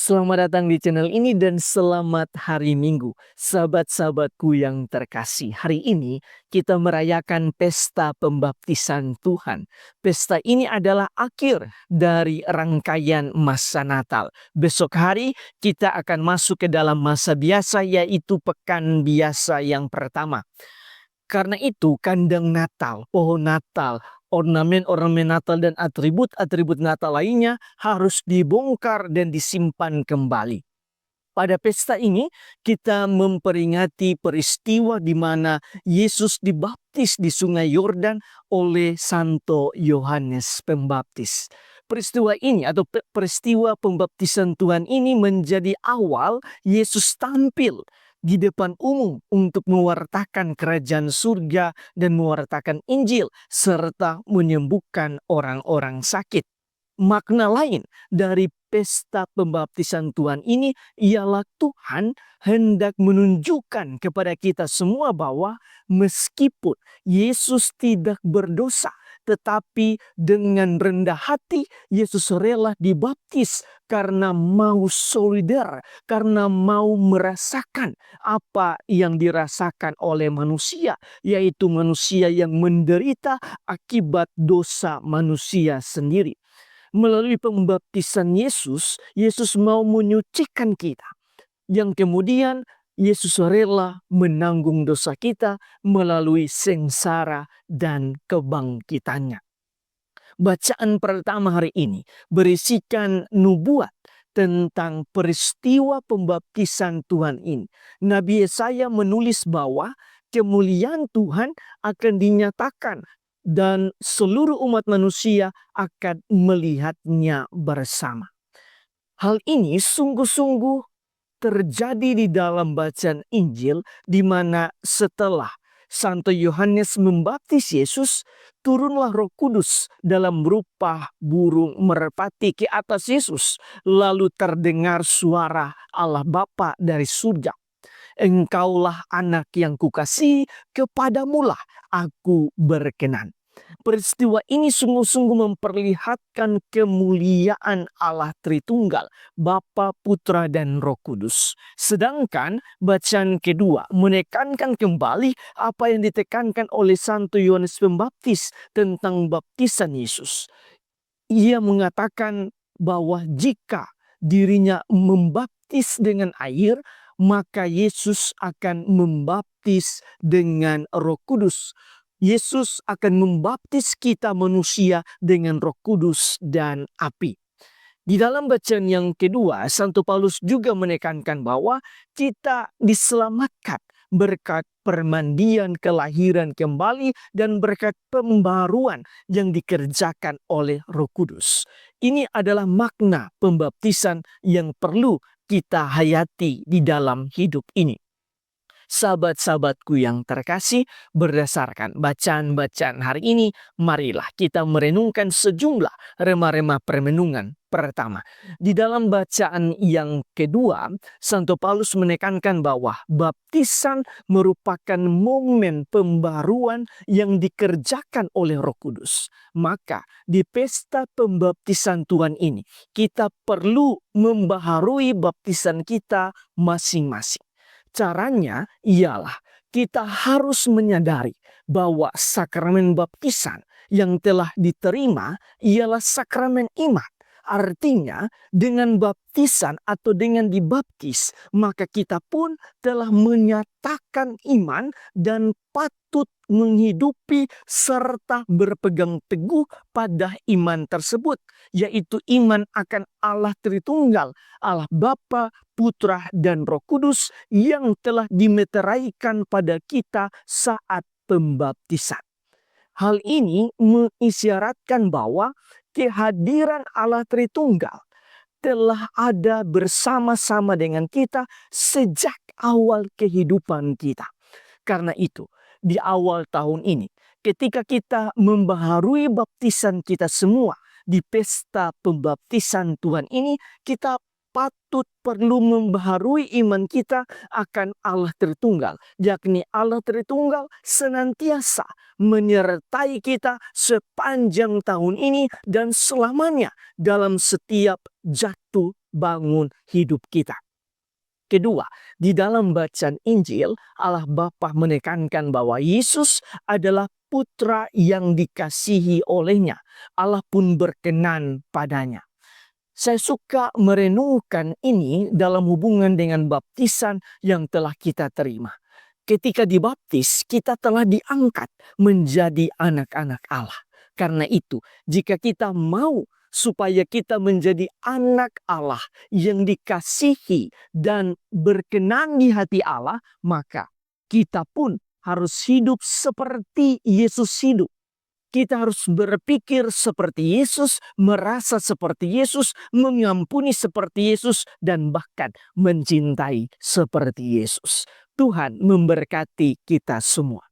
Selamat datang di channel ini dan selamat hari Minggu. Sahabat-sahabatku yang terkasih, hari ini kita merayakan pesta pembaptisan Tuhan. Pesta ini adalah akhir dari rangkaian masa Natal. Besok hari kita akan masuk ke dalam masa biasa, yaitu pekan biasa yang pertama. Karena itu, kandang Natal, pohon Natal, ornamen-ornamen Natal dan atribut-atribut Natal lainnya harus dibongkar dan disimpan kembali. Pada pesta ini, kita memperingati peristiwa di mana Yesus dibaptis di Sungai Yordan oleh Santo Yohanes Pembaptis. Peristiwa ini atau peristiwa pembaptisan Tuhan ini menjadi awal Yesus tampil di depan umum untuk mewartakan kerajaan surga dan mewartakan Injil serta menyembuhkan orang-orang sakit. Makna lain dari pesta pembaptisan Tuhan ini ialah Tuhan hendak menunjukkan kepada kita semua bahwa meskipun Yesus tidak berdosa, tetapi dengan rendah hati Yesus rela dibaptis karena mau solidar, karena mau merasakan apa yang dirasakan oleh manusia, yaitu manusia yang menderita akibat dosa manusia sendiri. Melalui pembaptisan Yesus, Yesus mau menyucikan kita. Yang kemudian Yesus rela menanggung dosa kita melalui sengsara dan kebangkitannya. Bacaan pertama hari ini berisikan nubuat tentang peristiwa pembaptisan Tuhan ini. Nabi Yesaya menulis bahwa kemuliaan Tuhan akan dinyatakan dan seluruh umat manusia akan melihatnya bersama. Hal ini sungguh-sungguh terjadi di dalam bacaan Injil, di mana setelah Santo Yohanes membaptis Yesus, turunlah Roh Kudus dalam rupa burung merpati ke atas Yesus. Lalu terdengar suara Allah Bapa dari surga. Engkaulah anak yang kukasihi, kepadamulah aku berkenan. Peristiwa ini sungguh-sungguh memperlihatkan kemuliaan Allah Tritunggal, Bapa, Putra, dan Roh Kudus. Sedangkan bacaan kedua menekankan kembali apa yang ditekankan oleh Santo Yohanes Pembaptis tentang baptisan Yesus. Ia mengatakan bahwa jika dirinya membaptis dengan air, maka Yesus akan membaptis dengan Roh Kudus. Yesus akan membaptis kita manusia dengan Roh Kudus dan api. Di dalam bacaan yang kedua, Santo Paulus juga menekankan bahwa kita diselamatkan berkat permandian kelahiran kembali dan berkat pembaruan yang dikerjakan oleh Roh Kudus. Ini adalah makna pembaptisan yang perlu kita hayati di dalam hidup ini. Sahabat-sahabatku yang terkasih, berdasarkan bacaan-bacaan hari ini, marilah kita merenungkan sejumlah remah-remah permenungan. Pertama, di dalam bacaan yang kedua, Santo Paulus menekankan bahwa baptisan merupakan momen pembaruan yang dikerjakan oleh Roh Kudus. Maka di pesta pembaptisan Tuhan ini, kita perlu membaharui baptisan kita masing-masing. Caranya ialah kita harus menyadari bahwa sakramen baptisan yang telah diterima ialah sakramen iman. Artinya dengan baptisan atau dengan dibaptis, maka kita pun telah menyatakan iman dan patut menghidupi serta berpegang teguh pada iman tersebut, yaitu iman akan Allah Tritunggal, Allah Bapa, Putra, dan Roh Kudus yang telah dimeteraikan pada kita saat pembaptisan. Hal ini mengisyaratkan bahwa kehadiran Allah Tritunggal telah ada bersama-sama dengan kita sejak awal kehidupan kita. Karena itu, di awal tahun ini, ketika kita membaharui baptisan kita semua di pesta pembaptisan Tuhan ini, kita patut perlu membaharui iman kita akan Allah Tritunggal, yakni Allah Tritunggal senantiasa menyertai kita sepanjang tahun ini dan selamanya dalam setiap jatuh bangun hidup kita. Kedua, di dalam bacaan Injil, Allah Bapa menekankan bahwa Yesus adalah putra yang dikasihi olehnya. Allah pun berkenan padanya. Saya suka merenungkan ini dalam hubungan dengan baptisan yang telah kita terima. Ketika dibaptis, kita telah diangkat menjadi anak-anak Allah. Karena itu, jika kita mau supaya kita menjadi anak Allah yang dikasihi dan berkenan di hati Allah, maka kita pun harus hidup seperti Yesus hidup. Kita harus berpikir seperti Yesus, merasa seperti Yesus, mengampuni seperti Yesus, dan bahkan mencintai seperti Yesus. Tuhan memberkati kita semua.